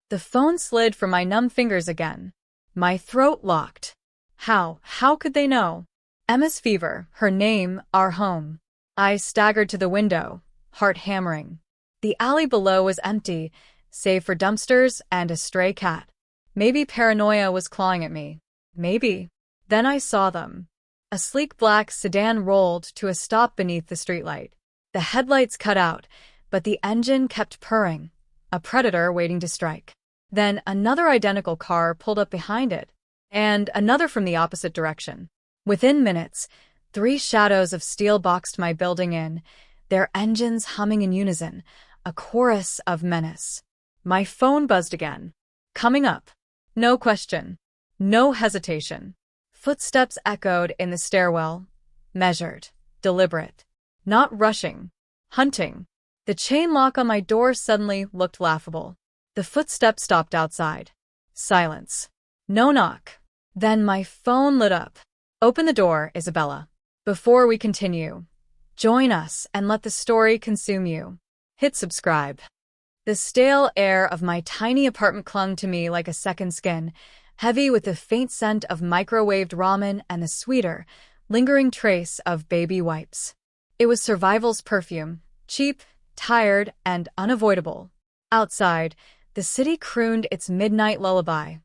The phone slid from my numb fingers again. My throat locked. How could they know? Emma's fever, her name, our home. I staggered to the window, heart hammering. The alley below was empty, save for dumpsters and a stray cat. Maybe paranoia was clawing at me. Maybe. Then I saw them. A sleek black sedan rolled to a stop beneath the streetlight. The headlights cut out, but the engine kept purring. A predator waiting to strike. Then another identical car pulled up behind it, and another from the opposite direction. Within minutes, 3 shadows of steel boxed my building in, their engines humming in unison, a chorus of menace. My phone buzzed again. Coming up. No question. No hesitation. Footsteps echoed in the stairwell. Measured. Deliberate. Not rushing. Hunting. The chain lock on my door suddenly looked laughable. The footsteps stopped outside. Silence. No knock. Then my phone lit up. Open the door, Isabella. Before we continue, join us and let the story consume you. Hit subscribe. The stale air of my tiny apartment clung to me like a second skin, heavy with the faint scent of microwaved ramen and the sweeter, lingering trace of baby wipes. It was survival's perfume, cheap, tired, and unavoidable. Outside, the city crooned its midnight lullaby.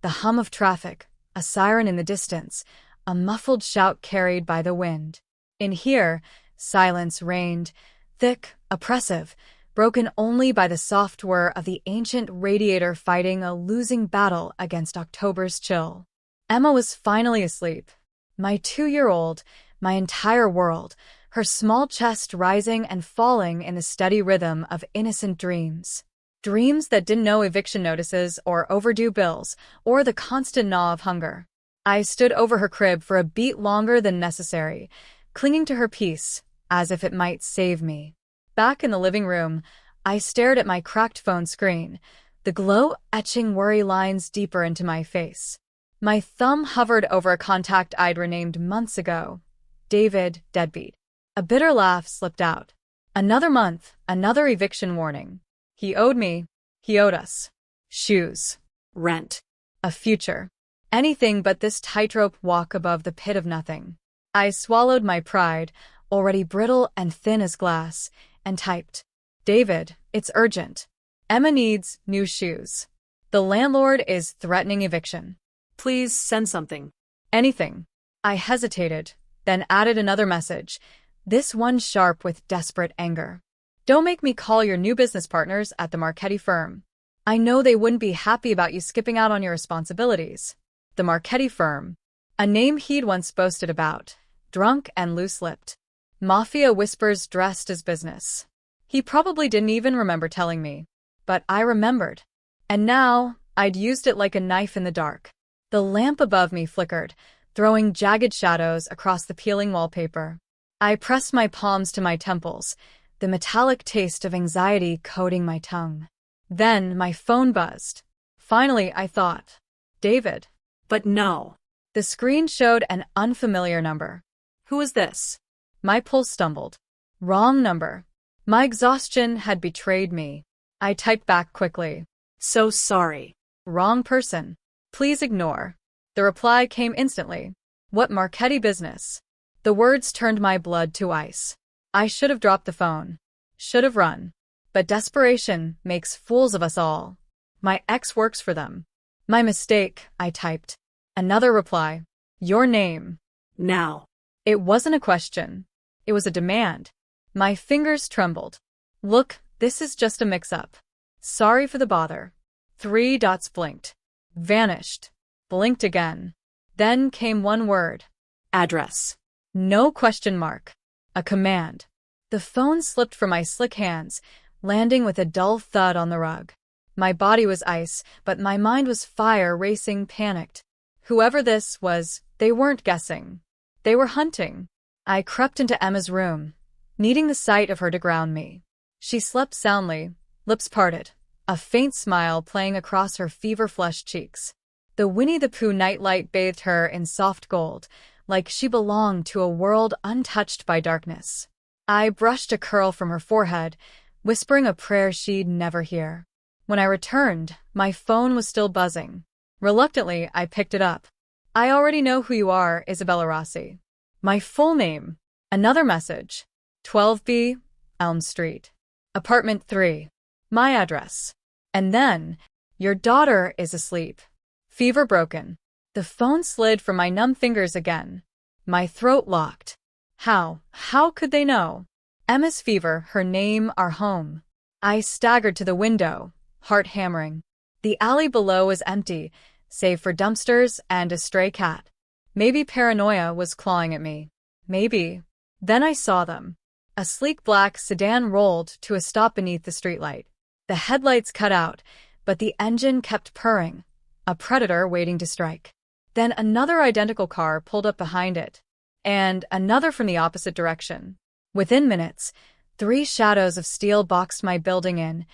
The hum of traffic, a siren in the distance, a muffled shout carried by the wind. In here, silence reigned, thick, oppressive, broken only by the soft whir of the ancient radiator fighting a losing battle against October's chill. Emma was finally asleep. My 2-year-old, my entire world, her small chest rising and falling in the steady rhythm of innocent dreams. Dreams that didn't know eviction notices or overdue bills or the constant gnaw of hunger. I stood over her crib for a beat longer than necessary, clinging to her peace, as if it might save me. Back in the living room, I stared at my cracked phone screen, the glow etching worry lines deeper into my face. My thumb hovered over a contact I'd renamed months ago. David, deadbeat. A bitter laugh slipped out. Another month, another eviction warning. He owed me. He owed us. Shoes. Rent. A future. Anything but this tightrope walk above the pit of nothing. I swallowed my pride, already brittle and thin as glass, and typed, David, it's urgent. Emma needs new shoes. The landlord is threatening eviction. Please send something. Anything. I hesitated, then added another message, this one sharp with desperate anger. Don't make me call your new business partners at the Marchetti firm. I know they wouldn't be happy about you skipping out on your responsibilities. The Marchetti firm. A name he'd once boasted about, drunk and loose-lipped. Mafia whispers dressed as business. He probably didn't even remember telling me. But I remembered. And now, I'd used it like a knife in the dark. The lamp above me flickered, throwing jagged shadows across the peeling wallpaper. I pressed my palms to my temples, the metallic taste of anxiety coating my tongue. Then my phone buzzed. Finally, I thought, David. But no. The screen showed an unfamiliar number. Who is this? My pulse stumbled. Wrong number. My exhaustion had betrayed me. I typed back quickly. So sorry. Wrong person. Please ignore. The reply came instantly. What Marchetti business? The words turned my blood to ice. I should have dropped the phone. Should have run. But desperation makes fools of us all. My ex works for them. My mistake, I typed. Another reply. Your name. Now. It wasn't a question. It was a demand. My fingers trembled. Look, this is just a mix-up. Sorry for the bother. 3 dots blinked. Vanished. Blinked again. Then came one word. Address. No question mark. A command. The phone slipped from my slick hands, landing with a dull thud on the rug. My body was ice, but my mind was fire racing, panicked. Whoever this was, they weren't guessing. They were hunting. I crept into Emma's room, needing the sight of her to ground me. She slept soundly, lips parted, a faint smile playing across her fever-flushed cheeks. The Winnie the Pooh nightlight bathed her in soft gold, like she belonged to a world untouched by darkness. I brushed a curl from her forehead, whispering a prayer she'd never hear. When I returned, my phone was still buzzing. Reluctantly, I picked it up. I already know who you are, Isabella Rossi. My full name. Another message. 12B, Elm Street. Apartment 3. My address. And then, your daughter is asleep. Fever broken. The phone slid from my numb fingers again. My throat locked. How could they know? Emma's fever, her name, our home. I staggered to the window, heart hammering. The alley below was empty, save for dumpsters and a stray cat. Maybe paranoia was clawing at me. Maybe. Then I saw them. A sleek black sedan rolled to a stop beneath the streetlight. The headlights cut out, but the engine kept purring. A predator waiting to strike. Then another identical car pulled up behind it. And another from the opposite direction. Within minutes, 3 shadows of steel boxed my building in,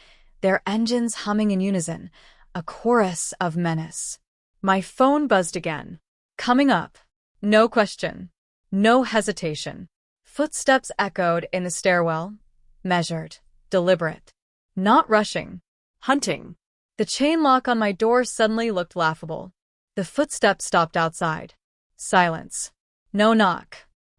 their engines humming in unison, a chorus of menace. My phone buzzed again. Coming up. No question. No hesitation. Footsteps echoed in the stairwell. Measured. Deliberate. Not rushing. Hunting. The chain lock on my door suddenly looked laughable. The footsteps stopped outside. Silence. No knock.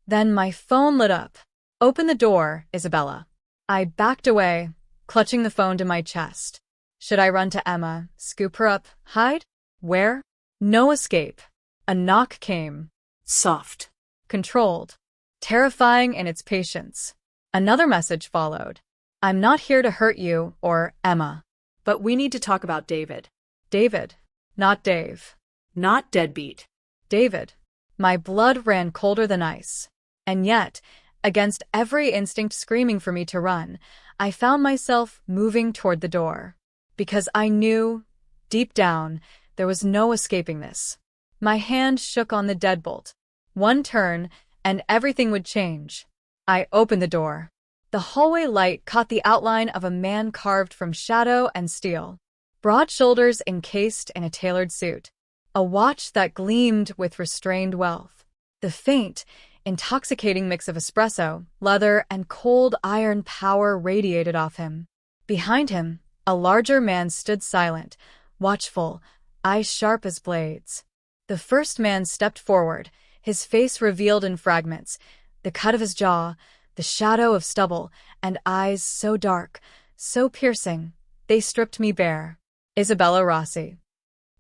Then my phone lit up. Open the door, Isabella. I backed away, clutching the phone to my chest. Should I run to Emma, scoop her up, hide? Where? No escape. A knock came. Soft. Controlled. Terrifying in its patience. Another message followed. I'm not here to hurt you or Emma. But we need to talk about David. David. Not Dave. Not deadbeat. David. My blood ran colder than ice. And yet, against every instinct screaming for me to run, I found myself moving toward the door. Because I knew, deep down, there was no escaping this. My hand shook on the deadbolt. One turn, and everything would change. I opened the door. The hallway light caught the outline of a man carved from shadow and steel. Broad shoulders encased in a tailored suit. A watch that gleamed with restrained wealth. The faint, intoxicating mix of espresso, leather, and cold iron power radiated off him. Behind him, a larger man stood silent, watchful, eyes sharp as blades. The first man stepped forward, his face revealed in fragments, the cut of his jaw, the shadow of stubble, and eyes so dark, so piercing, they stripped me bare. Isabella Rossi.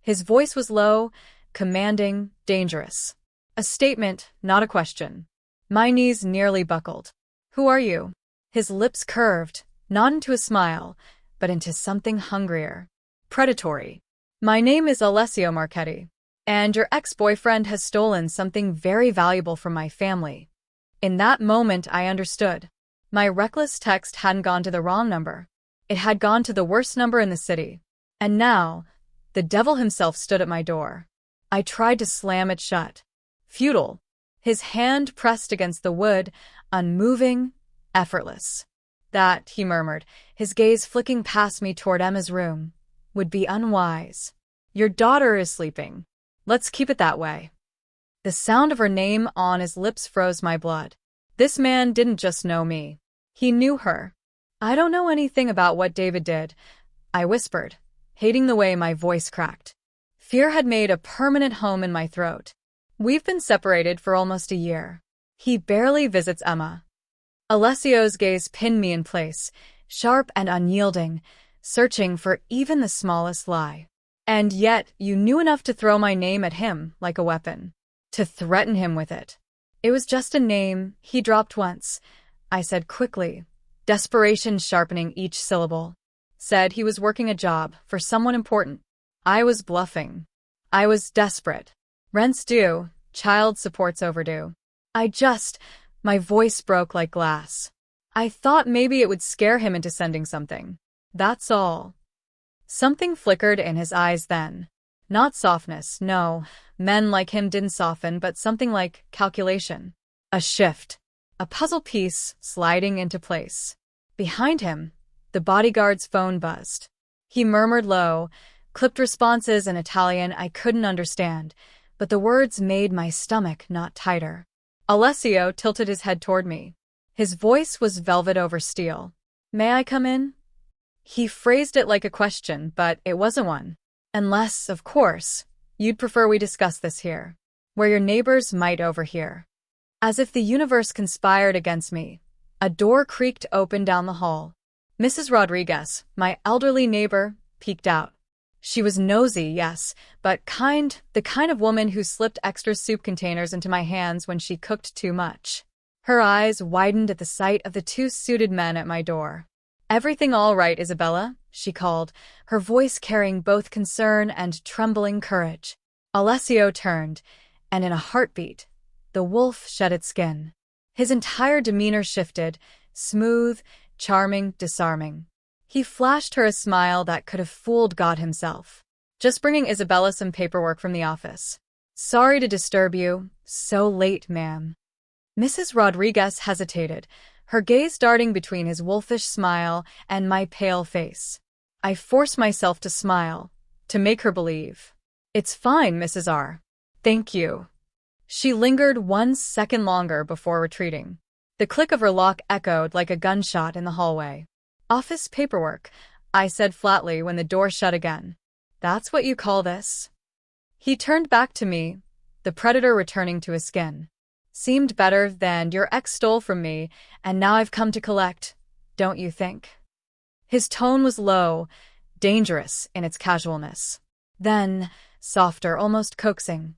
His voice was low, commanding, dangerous. A statement, not a question. My knees nearly buckled. Who are you? His lips curved, not into a smile, but into something hungrier. Predatory. My name is Alessio Marchetti, and your ex-boyfriend has stolen something very valuable from my family. In that moment, I understood. My reckless text hadn't gone to the wrong number. It had gone to the worst number in the city. And now, the devil himself stood at my door. I tried to slam it shut. Futile. His hand pressed against the wood, unmoving, effortless. That, he murmured, his gaze flicking past me toward Emma's room, would be unwise. Your daughter is sleeping. Let's keep it that way. The sound of her name on his lips froze my blood. This man didn't just know me. He knew her. I don't know anything about what David did, I whispered, hating the way my voice cracked. Fear had made a permanent home in my throat. We've been separated for almost a year. He barely visits Emma. Alessio's gaze pinned me in place, sharp and unyielding, searching for even the smallest lie. And yet, you knew enough to throw my name at him like a weapon. To threaten him with it. It was just a name he dropped once, I said quickly, desperation sharpening each syllable. Said he was working a job for someone important. I was bluffing. I was desperate. Rent's due, child support's overdue. My voice broke like glass. I thought maybe it would scare him into sending something. That's all. Something flickered in his eyes then. Not softness, no. Men like him didn't soften, but something like calculation. A shift. A puzzle piece sliding into place. Behind him, the bodyguard's phone buzzed. He murmured low, clipped responses in Italian I couldn't understand, but the words made my stomach knot tighter. Alessio tilted his head toward me. His voice was velvet over steel. May I come in? He phrased it like a question, but it wasn't one. Unless, of course, you'd prefer we discuss this here, where your neighbors might overhear. As if the universe conspired against me, a door creaked open down the hall. Mrs. Rodriguez, my elderly neighbor, peeked out. She was nosy, yes, but the kind of woman who slipped extra soup containers into my hands when she cooked too much. Her eyes widened at the sight of the two suited men at my door. "Everything all right, Isabella?" she called, her voice carrying both concern and trembling courage. Alessio turned, and in a heartbeat, the wolf shed its skin. His entire demeanor shifted, smooth, charming, disarming. He flashed her a smile that could have fooled God himself. "Just bringing Isabella some paperwork from the office. Sorry to disturb you. So late, ma'am." Mrs. Rodriguez hesitated, her gaze darting between his wolfish smile and my pale face. I forced myself to smile, to make her believe. "It's fine, Mrs. R. Thank you." She lingered 1 second longer before retreating. The click of her lock echoed like a gunshot in the hallway. "Office paperwork," I said flatly when the door shut again. "That's what you call this?" He turned back to me, the predator returning to his skin. "Seemed better than your ex stole from me, and now I've come to collect, don't you think?" His tone was low, dangerous in its casualness. Then, softer, almost coaxing.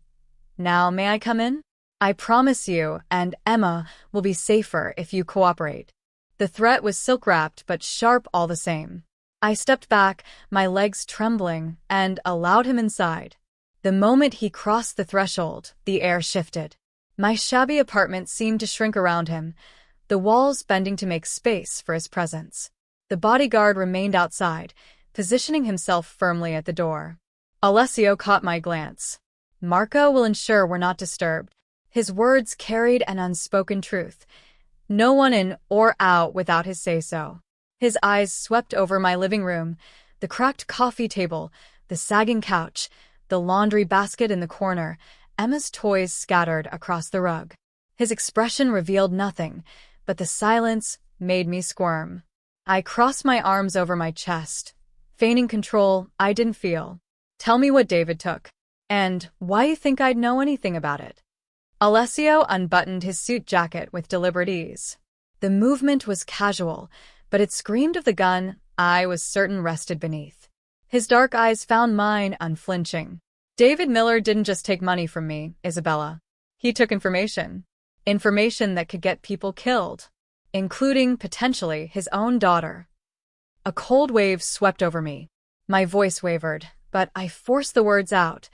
"Now may I come in? I promise you and Emma will be safer if you cooperate." The threat was silk-wrapped but sharp all the same. I stepped back, my legs trembling, and allowed him inside. The moment he crossed the threshold, the air shifted. My shabby apartment seemed to shrink around him, the walls bending to make space for his presence. The bodyguard remained outside, positioning himself firmly at the door. Alessio caught my glance. "Marco will ensure we're not disturbed." His words carried an unspoken truth. No one in or out without his say-so. His eyes swept over my living room, the cracked coffee table, the sagging couch, the laundry basket in the corner, Emma's toys scattered across the rug. His expression revealed nothing, but the silence made me squirm. I crossed my arms over my chest, feigning control I didn't feel. "Tell me what David took, and why you think I'd know anything about it." Alessio unbuttoned his suit jacket with deliberate ease. The movement was casual, but it screamed of the gun I was certain rested beneath. His dark eyes found mine unflinching. "David Miller didn't just take money from me, Isabella. He took information. Information that could get people killed, including, potentially, his own daughter." A cold wave swept over me. My voice wavered, but I forced the words out.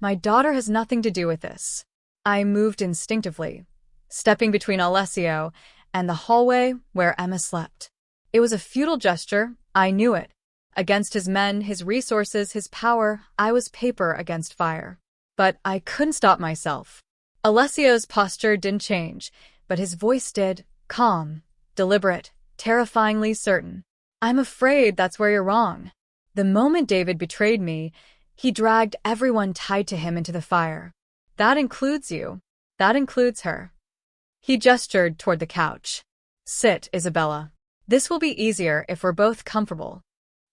"My daughter has nothing to do with this." I moved instinctively, stepping between Alessio and the hallway where Emma slept. It was a futile gesture, I knew it. Against his men, his resources, his power, I was paper against fire. But I couldn't stop myself. Alessio's posture didn't change, but his voice did, calm, deliberate, terrifyingly certain. "I'm afraid that's where you're wrong. The moment David betrayed me, he dragged everyone tied to him into the fire. That includes you. That includes her." He gestured toward the couch. "Sit, Isabella. This will be easier if we're both comfortable."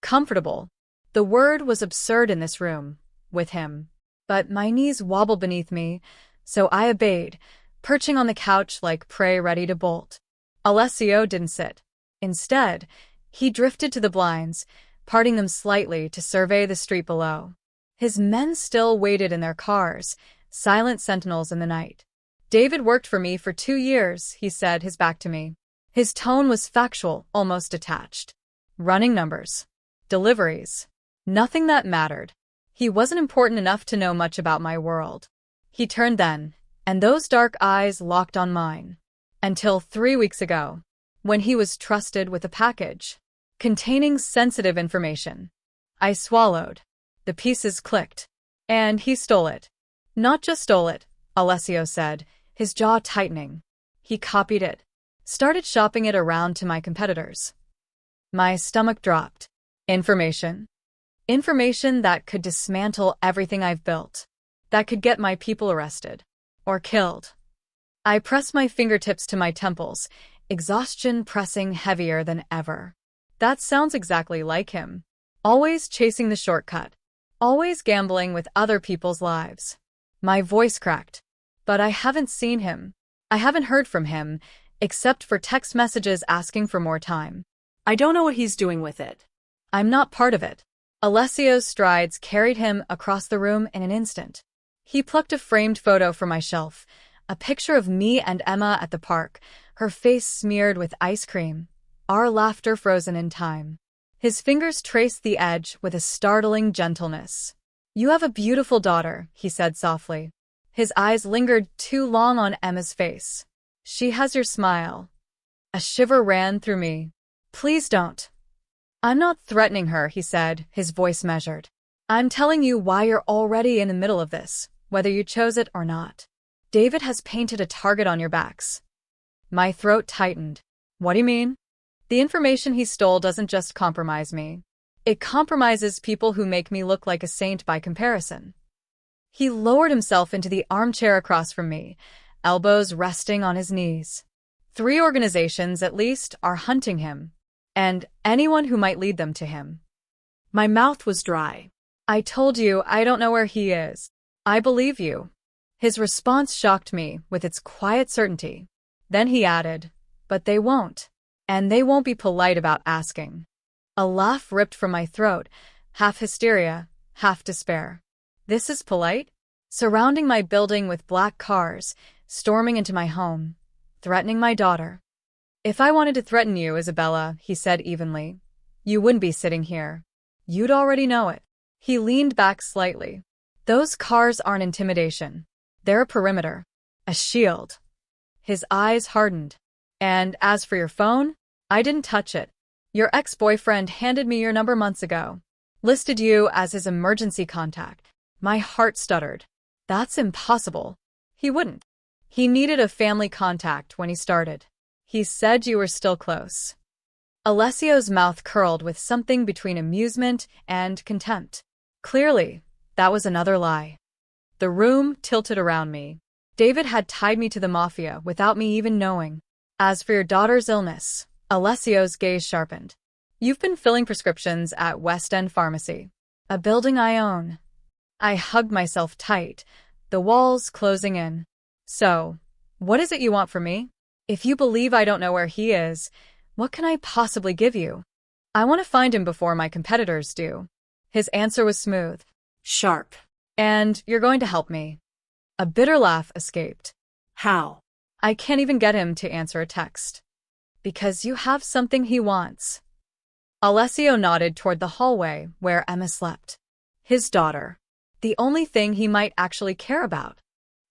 Comfortable. The word was absurd in this room, with him. But my knees wobbled beneath me, so I obeyed, perching on the couch like prey ready to bolt. Alessio didn't sit. Instead, he drifted to the blinds, parting them slightly to survey the street below. His men still waited in their cars, silent sentinels in the night. "David worked for me for 2 years, he said, his back to me." His tone was factual, almost detached. "Running numbers. Deliveries. Nothing that mattered. He wasn't important enough to know much about my world." He turned then, and those dark eyes locked on mine. "Until 3 weeks ago, when he was trusted with a package containing sensitive information." I swallowed. The pieces clicked. "And he stole it." "Not just stole it," Alessio said, his jaw tightening. "He copied it. Started shopping it around to my competitors." My stomach dropped. Information. Information that could dismantle everything I've built. That could get my people arrested. Or killed. I pressed my fingertips to my temples, exhaustion pressing heavier than ever. That sounds exactly like him. Always chasing the shortcut. Always gambling with other people's lives. My voice cracked. But I haven't seen him. I haven't heard from him, except for text messages asking for more time. I don't know what he's doing with it. I'm not part of it. Alessio's strides carried him across the room in an instant. He plucked a framed photo from my shelf, a picture of me and Emma at the park, her face smeared with ice cream, our laughter frozen in time. His fingers traced the edge with a startling gentleness. "You have a beautiful daughter," he said softly. His eyes lingered too long on Emma's face. "She has your smile." A shiver ran through me. "Please don't." "I'm not threatening her," he said, his voice measured. "I'm telling you why you're already in the middle of this, whether you chose it or not. David has painted a target on your backs." My throat tightened. "What do you mean?" "The information he stole doesn't just compromise me. It compromises people who make me look like a saint by comparison." He lowered himself into the armchair across from me, elbows resting on his knees. "3 organizations, at least, are hunting him, and anyone who might lead them to him." My mouth was dry. "I told you I don't know where he is. I believe you." His response shocked me with its quiet certainty. Then he added, "But they won't. And they won't be polite about asking." A laugh ripped from my throat, half hysteria, half despair. "This is polite?" Surrounding my building with black cars, storming into my home, threatening my daughter. "If I wanted to threaten you, Isabella," he said evenly, "you wouldn't be sitting here. You'd already know it." He leaned back slightly. "Those cars aren't intimidation. They're a perimeter. A shield." His eyes hardened. "And as for your phone, I didn't touch it. Your ex-boyfriend handed me your number months ago. Listed you as his emergency contact." My heart stuttered. "That's impossible. He wouldn't. He needed a family contact when he started. He said you were still close." Alessio's mouth curled with something between amusement and contempt. Clearly, that was another lie. The room tilted around me. David had tied me to the Mafia without me even knowing. "As for your daughter's illness," Alessio's gaze sharpened. "You've been filling prescriptions at West End Pharmacy, a building I own." I hugged myself tight, the walls closing in. "So, what is it you want from me? If you believe I don't know where he is, what can I possibly give you?" "I want to find him before my competitors do." His answer was smooth. Sharp. "And you're going to help me." A bitter laugh escaped. How? "I can't even get him to answer a text." "Because you have something he wants." Alessio nodded toward the hallway where Emma slept. His daughter. The only thing he might actually care about.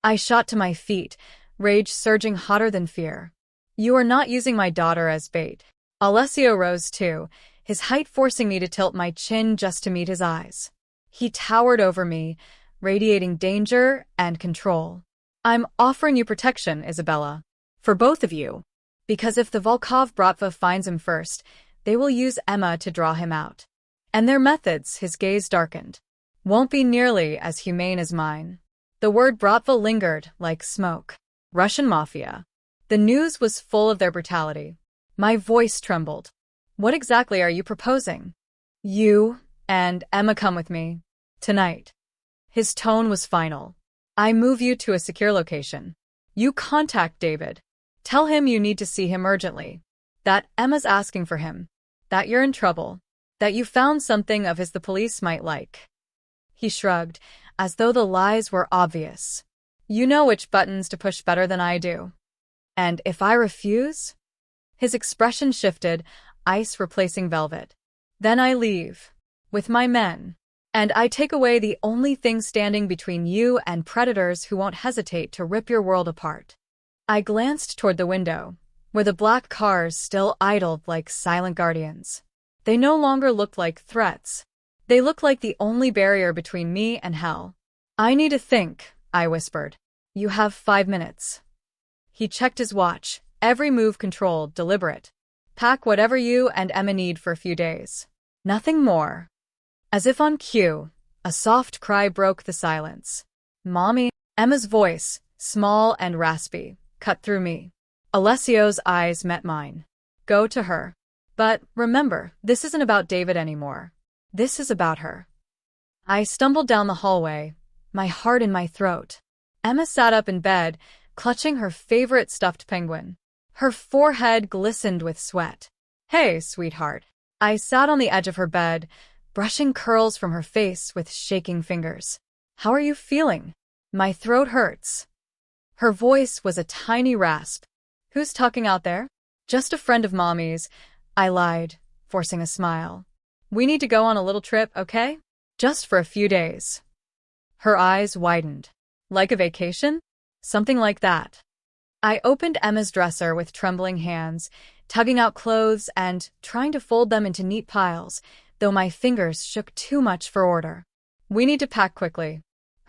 I shot to my feet, rage surging hotter than fear. "You are not using my daughter as bait." Alessio rose too, his height forcing me to tilt my chin just to meet his eyes. He towered over me, radiating danger and control. "I'm offering you protection, Isabella. For both of you. Because if the Volkov Bratva finds him first, they will use Emma to draw him out. And their methods," his gaze darkened, "won't be nearly as humane as mine." The word Bratva lingered like smoke. Russian Mafia. The news was full of their brutality. My voice trembled. "What exactly are you proposing?" "You and Emma come with me. Tonight." His tone was final. "I move you to a secure location. You contact David. Tell him you need to see him urgently. That Emma's asking for him. That you're in trouble. That you found something of his the police might like." He shrugged, as though the lies were obvious. "You know which buttons to push better than I do." "And if I refuse?" His expression shifted, ice replacing velvet. "Then I leave. With my men. And I take away the only thing standing between you and predators who won't hesitate to rip your world apart." I glanced toward the window, where the black cars still idled like silent guardians. They no longer looked like threats. They looked like the only barrier between me and hell. "I need to think," I whispered. "You have 5 minutes." He checked his watch, every move controlled, deliberate. "Pack whatever you and Emma need for a few days. Nothing more." As if on cue, a soft cry broke the silence. "Mommy." Emma's voice, small and raspy, cut through me. Alessio's eyes met mine. "Go to her. But remember, this isn't about David anymore. This is about her. I stumbled down the hallway, my heart in my throat. Emma sat up in bed, clutching her favorite stuffed penguin. Her forehead glistened with sweat. "Hey, sweetheart." I sat on the edge of her bed, brushing curls from her face with shaking fingers. "How are you feeling?" "My throat hurts." Her voice was a tiny rasp. "Who's talking out there?" "Just a friend of Mommy's," I lied, forcing a smile. "We need to go on a little trip, okay? Just for a few days." Her eyes widened. "Like a vacation?" "Something like that." I opened Emma's dresser with trembling hands, tugging out clothes and trying to fold them into neat piles, though my fingers shook too much for order. "We need to pack quickly."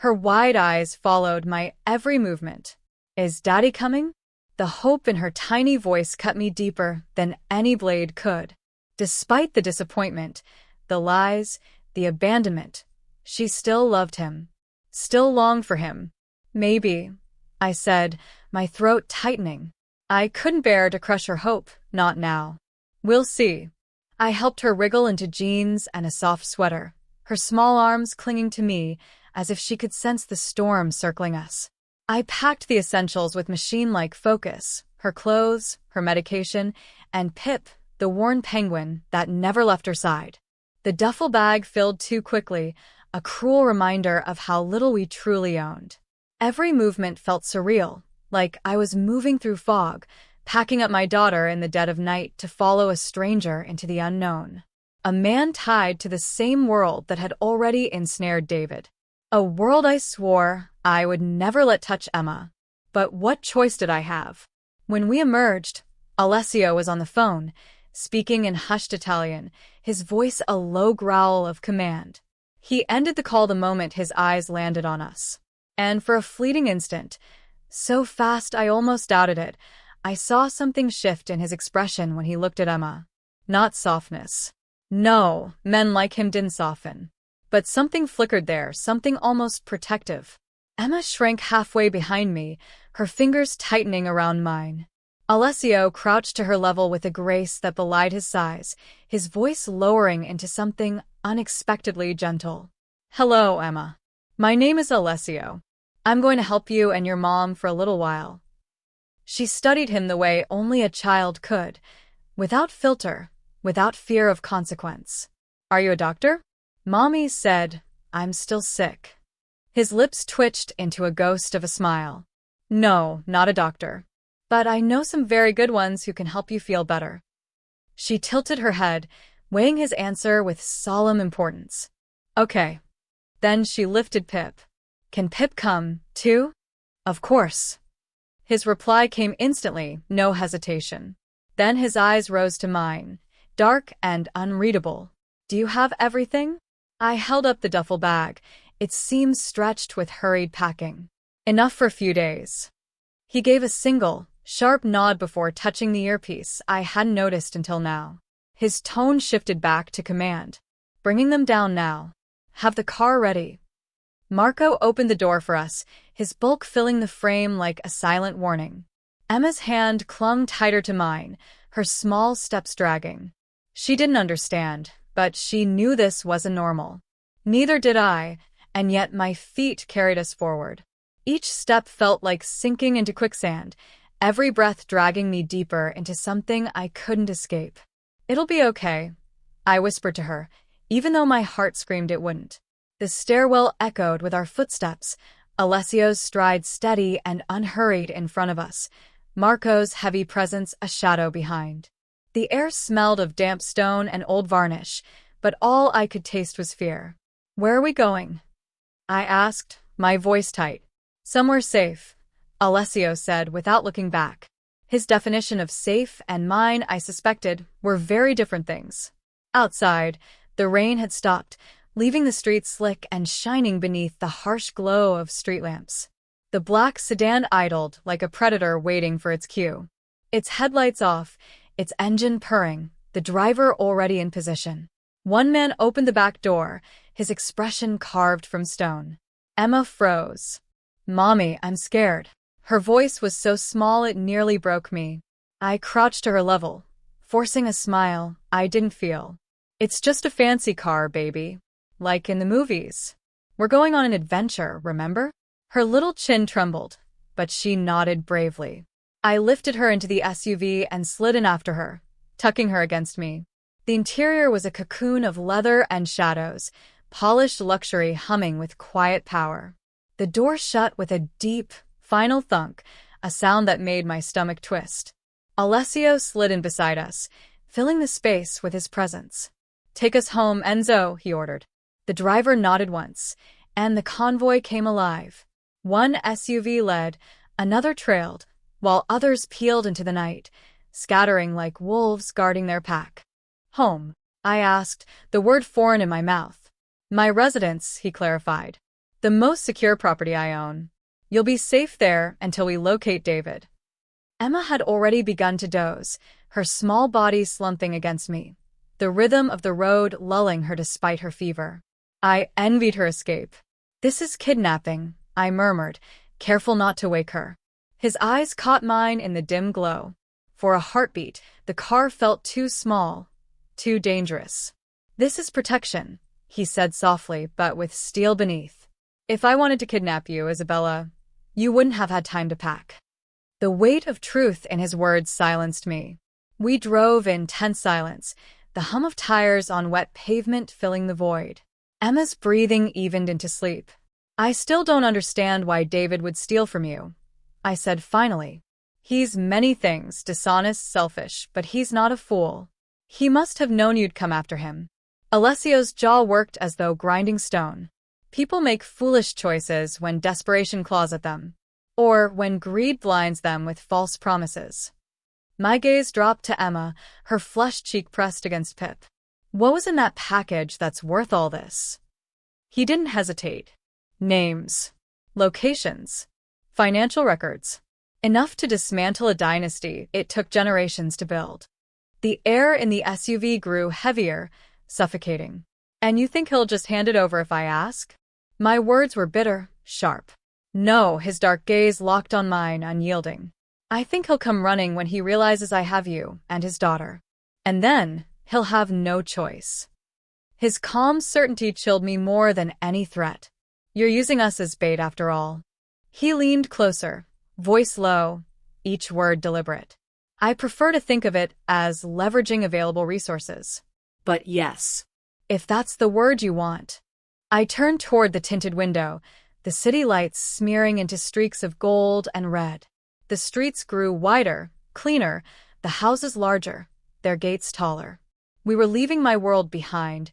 Her wide eyes followed my every movement. "Is Daddy coming?" The hope in her tiny voice cut me deeper than any blade could. Despite the disappointment, the lies, the abandonment, she still loved him, still longed for him. "Maybe," I said, my throat tightening. I couldn't bear to crush her hope, not now. "We'll see." I helped her wriggle into jeans and a soft sweater, her small arms clinging to me as if she could sense the storm circling us. I packed the essentials with machine-like focus, her clothes, her medication, and Pip, the worn penguin that never left her side. The duffel bag filled too quickly, a cruel reminder of how little we truly owned. Every movement felt surreal, like I was moving through fog, packing up my daughter in the dead of night to follow a stranger into the unknown. A man tied to the same world that had already ensnared David. A world I swore I would never let touch Emma. But what choice did I have? When we emerged, Alessio was on the phone, speaking in hushed Italian, his voice a low growl of command. He ended the call the moment his eyes landed on us. And for a fleeting instant, so fast I almost doubted it, I saw something shift in his expression when he looked at Emma. Not softness. No, men like him didn't soften. But something flickered there, something almost protective. Emma shrank halfway behind me, her fingers tightening around mine. Alessio crouched to her level with a grace that belied his size, his voice lowering into something unexpectedly gentle. "Hello, Emma. My name is Alessio. I'm going to help you and your mom for a little while." She studied him the way only a child could, without filter, without fear of consequence. "Are you a doctor?" Mommy said, "I'm still sick." His lips twitched into a ghost of a smile. "No, not a doctor. But I know some very good ones who can help you feel better." She tilted her head, weighing his answer with solemn importance. "Okay." Then she lifted Pip. "Can Pip come, too?" "Of course." His reply came instantly, no hesitation. Then his eyes rose to mine, dark and unreadable. "Do you have everything?" I held up the duffel bag, its seams stretched with hurried packing. "Enough for a few days." He gave a single, sharp nod before touching the earpiece I hadn't noticed until now. His tone shifted back to command. "Bringing them down now. Have the car ready." Marco opened the door for us, his bulk filling the frame like a silent warning. Emma's hand clung tighter to mine, her small steps dragging. She didn't understand, but she knew this wasn't normal. Neither did I, and yet my feet carried us forward. Each step felt like sinking into quicksand, every breath dragging me deeper into something I couldn't escape. "It'll be okay," I whispered to her, even though my heart screamed it wouldn't. The stairwell echoed with our footsteps, Alessio's stride steady and unhurried in front of us, Marco's heavy presence a shadow behind. The air smelled of damp stone and old varnish, but all I could taste was fear. "Where are we going?" I asked, my voice tight. "Somewhere safe," Alessio said without looking back. His definition of safe and mine, I suspected, were very different things. Outside, the rain had stopped, leaving the streets slick and shining beneath the harsh glow of street lamps. The black sedan idled like a predator waiting for its cue. Its headlights off, its engine purring, the driver already in position. One man opened the back door, his expression carved from stone. Emma froze. "Mommy, I'm scared." Her voice was so small it nearly broke me. I crouched to her level, forcing a smile I didn't feel. It's just a fancy car, baby. Like in the movies. We're going on an adventure, remember? Her little chin trembled, but she nodded bravely. I lifted her into the SUV and slid in after her, tucking her against me. The interior was a cocoon of leather and shadows, polished luxury humming with quiet power. The door shut with a deep, final thunk, a sound that made my stomach twist. Alessio slid in beside us, filling the space with his presence. "Take us home, Enzo," he ordered. The driver nodded once, and the convoy came alive. One SUV led, another trailed, while others peeled into the night, scattering like wolves guarding their pack. "Home?" I asked, the word foreign in my mouth. "My residence," he clarified. "The most secure property I own. You'll be safe there until we locate David." Emma had already begun to doze, her small body slumping against me, the rhythm of the road lulling her despite her fever. I envied her escape. "This is kidnapping," I murmured, careful not to wake her. His eyes caught mine in the dim glow. For a heartbeat, the car felt too small, too dangerous. "This is protection," he said softly, but with steel beneath. "If I wanted to kidnap you, Isabella, you wouldn't have had time to pack." The weight of truth in his words silenced me. We drove in tense silence, the hum of tires on wet pavement filling the void. Emma's breathing evened into sleep. "I still don't understand why David would steal from you," I said finally. "He's many things, dishonest, selfish, but he's not a fool. He must have known you'd come after him." Alessio's jaw worked as though grinding stone. "People make foolish choices when desperation claws at them, or when greed blinds them with false promises." My gaze dropped to Emma, her flushed cheek pressed against Pip. "What was in that package that's worth all this?" He didn't hesitate. Names. Locations. Financial records. Enough to dismantle a dynasty it took generations to build. The air in the SUV grew heavier, suffocating. "And you think he'll just hand it over if I ask?" My words were bitter, sharp. "No," his dark gaze locked on mine, unyielding. "I think he'll come running when he realizes I have you and his daughter. And then he'll have no choice." His calm certainty chilled me more than any threat. "You're using us as bait after all." He leaned closer, voice low, each word deliberate. "I prefer to think of it as leveraging available resources." "But yes." "If that's the word you want." I turned toward the tinted window, the city lights smearing into streaks of gold and red. The streets grew wider, cleaner, the houses larger, their gates taller. We were leaving my world behind,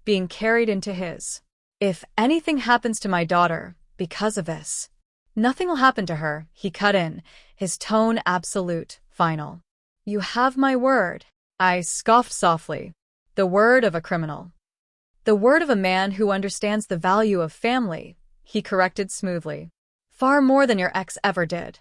being carried into his. "If anything happens to my daughter because of this—" "Nothing will happen to her," he cut in, his tone absolute, final. "You have my word." I scoffed softly. "The word of a criminal." "The word of a man who understands the value of family," he corrected smoothly. "Far more than your ex ever did."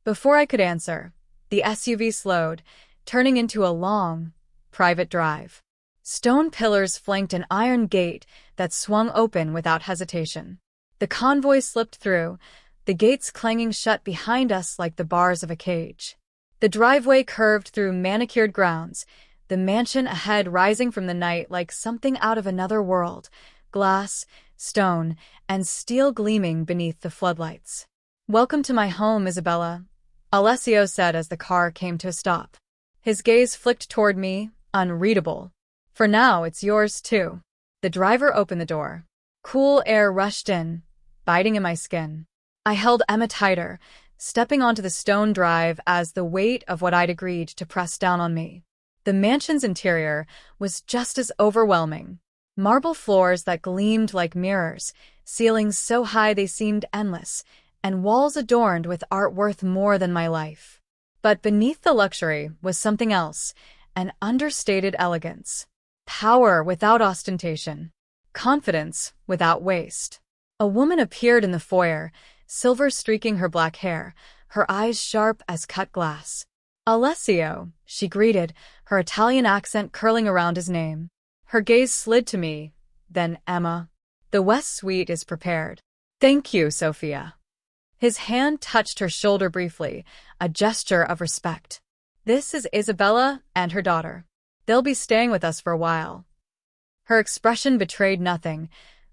Before I could answer, the SUV slowed, turning into a long, private drive. Stone pillars flanked an iron gate that swung open without hesitation. The convoy slipped through, the gates clanging shut behind us like the bars of a cage. The driveway curved through manicured grounds, the mansion ahead rising from the night like something out of another world, glass, stone, and steel gleaming beneath the floodlights. "Welcome to my home, Isabella," Alessio said as the car came to a stop. His gaze flicked toward me, unreadable. "For now, it's yours too." The driver opened the door. Cool air rushed in, biting in my skin. I held Emma tighter, stepping onto the stone drive as the weight of what I'd agreed to pressed down on me. The mansion's interior was just as overwhelming. Marble floors that gleamed like mirrors, ceilings so high they seemed endless, and walls adorned with art worth more than my life. But beneath the luxury was something else, an understated elegance. Power without ostentation. Confidence without waste. A woman appeared in the foyer, silver streaking her black hair, her eyes sharp as cut glass. "Alessio," she greeted, her Italian accent curling around his name. Her gaze slid to me, then Emma. "The West Suite is prepared." "Thank you, Sophia." His hand touched her shoulder briefly, a gesture of respect. This is Isabella and her daughter. They'll be staying with us for a while." Her expression betrayed nothing,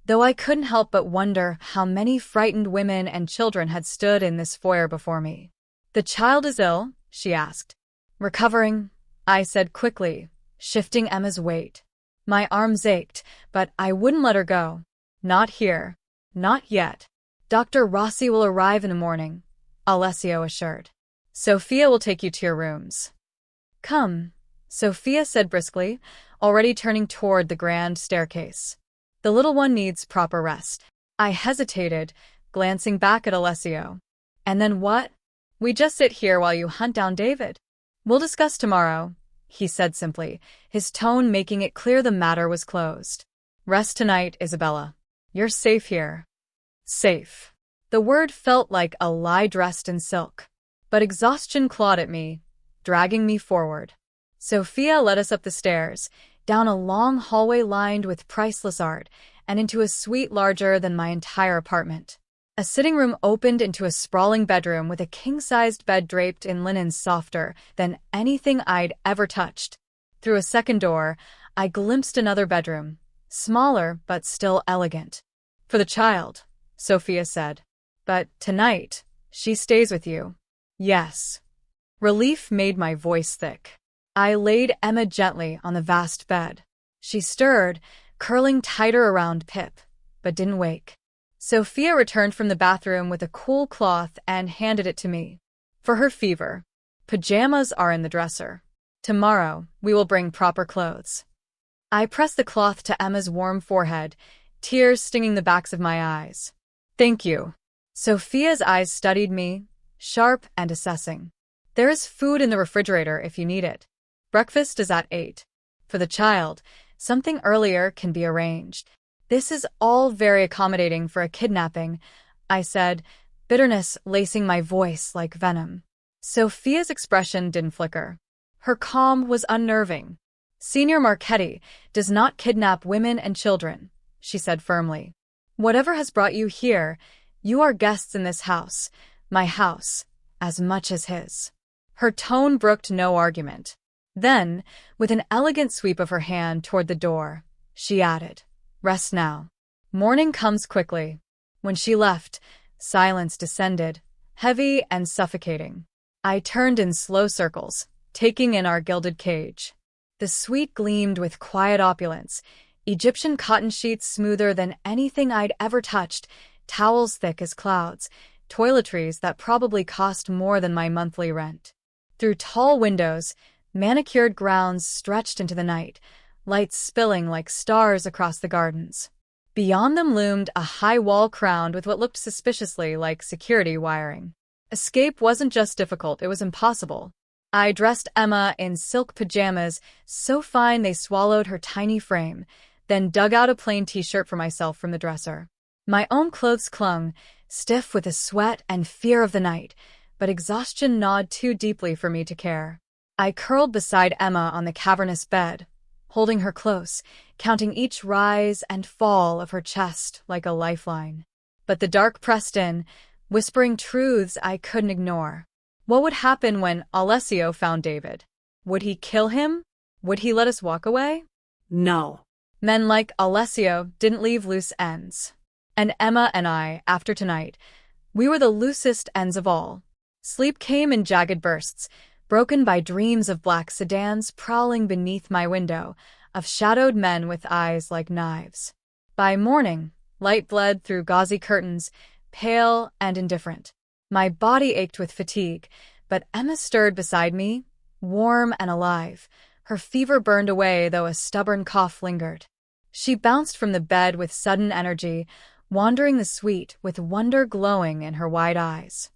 though I couldn't help but wonder how many frightened women and children had stood in this foyer before me. "The child is ill?" she asked. "Recovering," I said quickly, shifting Emma's weight. My arms ached, but I wouldn't let her go. "Not here. Not yet. Dr. Rossi will arrive in the morning," Alessio assured. "Sophia will take you to your rooms." "Come," Sophia said briskly, already turning toward the grand staircase. "The little one needs proper rest." I hesitated, glancing back at Alessio. "And then what?" "We just sit here while you hunt down David. We'll discuss tomorrow," he said simply, his tone making it clear the matter was closed. "Rest tonight, Isabella. You're safe here." Safe. The word felt like a lie dressed in silk. But exhaustion clawed at me, dragging me forward. Sophia led us up the stairs, down a long hallway lined with priceless art, and into a suite larger than my entire apartment. A sitting room opened into a sprawling bedroom with a king-sized bed draped in linen softer than anything I'd ever touched. Through a second door, I glimpsed another bedroom, smaller but still elegant. "For the child," Sophia said. "But tonight, she stays with you." "Yes." Relief made my voice thick. I laid Emma gently on the vast bed. She stirred, curling tighter around Pip, but didn't wake. Sophia returned from the bathroom with a cool cloth and handed it to me. "For her fever. Pajamas are in the dresser. Tomorrow, we will bring proper clothes." I pressed the cloth to Emma's warm forehead, tears stinging the backs of my eyes. "Thank you." Sophia's eyes studied me, sharp and assessing. "There is food in the refrigerator if you need it. Breakfast is at 8. For the child, something earlier can be arranged." "This is all very accommodating for a kidnapping," I said, bitterness lacing my voice like venom. Sophia's expression didn't flicker. Her calm was unnerving. "Signor Marchetti does not kidnap women and children," she said firmly. "Whatever has brought you here, you are guests in this house, my house, as much as his." Her tone brooked no argument. Then, with an elegant sweep of her hand toward the door, she added, "Rest now. Morning comes quickly." When she left, silence descended, heavy and suffocating. I turned in slow circles, taking in our gilded cage. The suite gleamed with quiet opulence, Egyptian cotton sheets smoother than anything I'd ever touched, towels thick as clouds, toiletries that probably cost more than my monthly rent. Through tall windows, manicured grounds stretched into the night, lights spilling like stars across the gardens. Beyond them loomed a high wall crowned with what looked suspiciously like security wiring. Escape wasn't just difficult, it was impossible. I dressed Emma in silk pajamas so fine they swallowed her tiny frame, then dug out a plain t-shirt for myself from the dresser. My own clothes clung, stiff with the sweat and fear of the night, but exhaustion gnawed too deeply for me to care. I curled beside Emma on the cavernous bed, holding her close, counting each rise and fall of her chest like a lifeline. But the dark pressed in, whispering truths I couldn't ignore. What would happen when Alessio found David? Would he kill him? Would he let us walk away? No. Men like Alessio didn't leave loose ends. And Emma and I, after tonight, we were the loosest ends of all. Sleep came in jagged bursts, broken by dreams of black sedans prowling beneath my window, of shadowed men with eyes like knives. By morning, light bled through gauzy curtains, pale and indifferent. My body ached with fatigue, but Emma stirred beside me, warm and alive. Her fever burned away, though a stubborn cough lingered. She bounced from the bed with sudden energy, wandering the suite with wonder glowing in her wide eyes.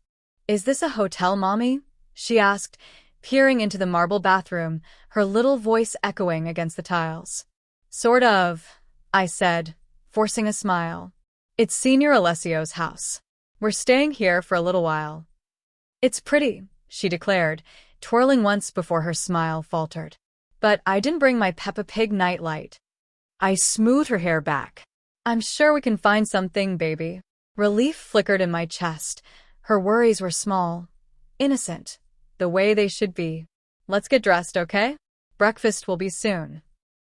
"Is this a hotel, Mommy?" she asked, peering into the marble bathroom, her little voice echoing against the tiles. "Sort of," I said, forcing a smile. "It's Senior Alessio's house. We're staying here for a little while." "It's pretty," she declared, twirling once before her smile faltered. "But I didn't bring my Peppa Pig nightlight." I smoothed her hair back. "I'm sure we can find something, baby." Relief flickered in my chest. Her worries were small, innocent, the way they should be. let's get dressed, okay? Breakfast will be soon.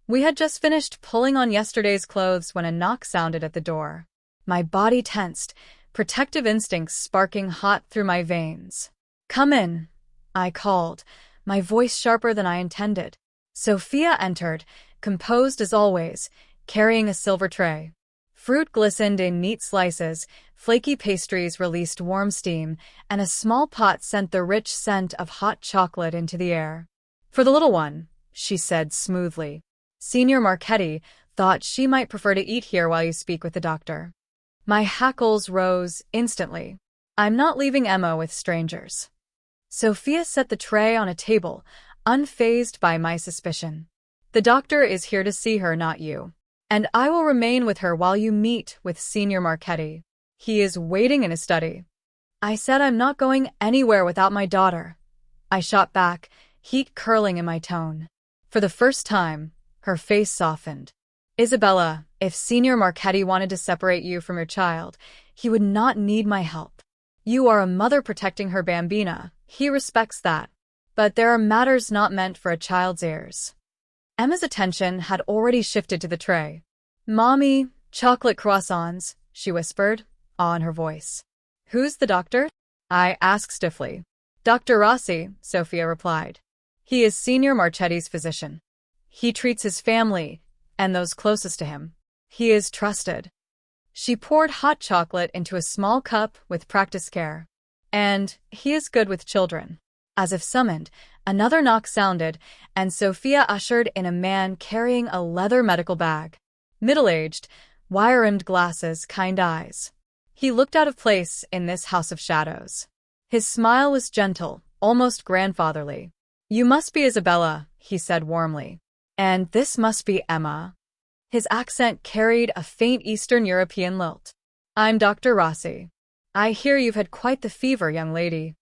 We had just finished pulling on yesterday's clothes when a knock sounded at the door. My body tensed, protective instincts sparking hot through my veins. Come in, I called, my voice sharper than I intended. Sophia entered, composed as always, carrying a silver tray. Fruit glistened in neat slices, flaky pastries released warm steam, and a small pot sent the rich scent of hot chocolate into the air. For the little one, she said smoothly. Senior Marchetti thought she might prefer to eat here while you speak with the doctor. My hackles rose instantly. I'm not leaving Emma with strangers. Sophia set the tray on a table, unfazed by my suspicion. The doctor is here to see her, not you. And I will remain with her while you meet with Senior Marchetti. He is waiting in his study. I said I'm not going anywhere without my daughter. I shot back, heat curling in my tone. For the first time, her face softened. Isabella, if Senior Marchetti wanted to separate you from your child, he would not need my help. You are a mother protecting her bambina. He respects that. But there are matters not meant for a child's ears. Emma's attention had already shifted to the tray. Mommy, chocolate croissants, she whispered, awe in her voice. Who's the doctor? I asked stiffly. Dr. Rossi, Sophia replied. He is Senior Marchetti's physician. He treats his family and those closest to him. He is trusted. She poured hot chocolate into a small cup with practiced care. And he is good with children. As if summoned, another knock sounded, and Sophia ushered in a man carrying a leather medical bag. Middle-aged, wire-rimmed glasses, kind eyes. He looked out of place in this house of shadows. His smile was gentle, almost grandfatherly. You must be Isabella, he said warmly. And this must be Emma. His accent carried a faint Eastern European lilt. I'm Dr. Rossi. I hear you've had quite the fever, young lady.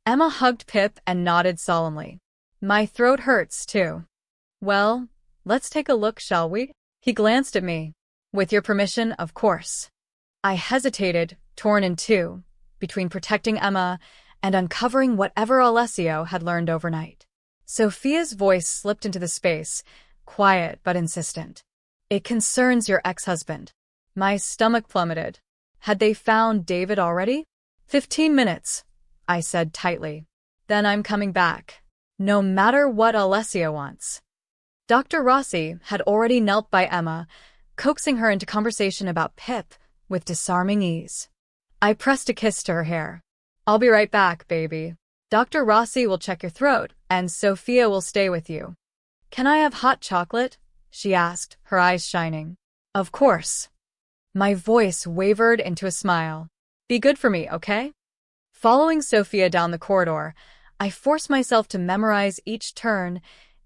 Emma hugged Pip and nodded solemnly. My throat hurts, too. Well, let's take a look, shall we? He glanced at me. With your permission, of course. I hesitated, torn in two, between protecting Emma and uncovering whatever Alessio had learned overnight. Sophia's voice slipped into the space, quiet but insistent. It concerns your ex-husband. My stomach plummeted. Had they found David already? 15 minutes, I said tightly. Then I'm coming back. No matter what Alessio wants. Dr. Rossi had already knelt by Emma, coaxing her into conversation about Pip with disarming ease. I pressed a kiss to her hair. I'll be right back, baby. Dr. Rossi will check your throat, and Sophia will stay with you. Can I have hot chocolate? She asked, her eyes shining. Of course. My voice wavered into a smile. Be good for me, okay? Following Sophia down the corridor, I forced myself to memorize each turn,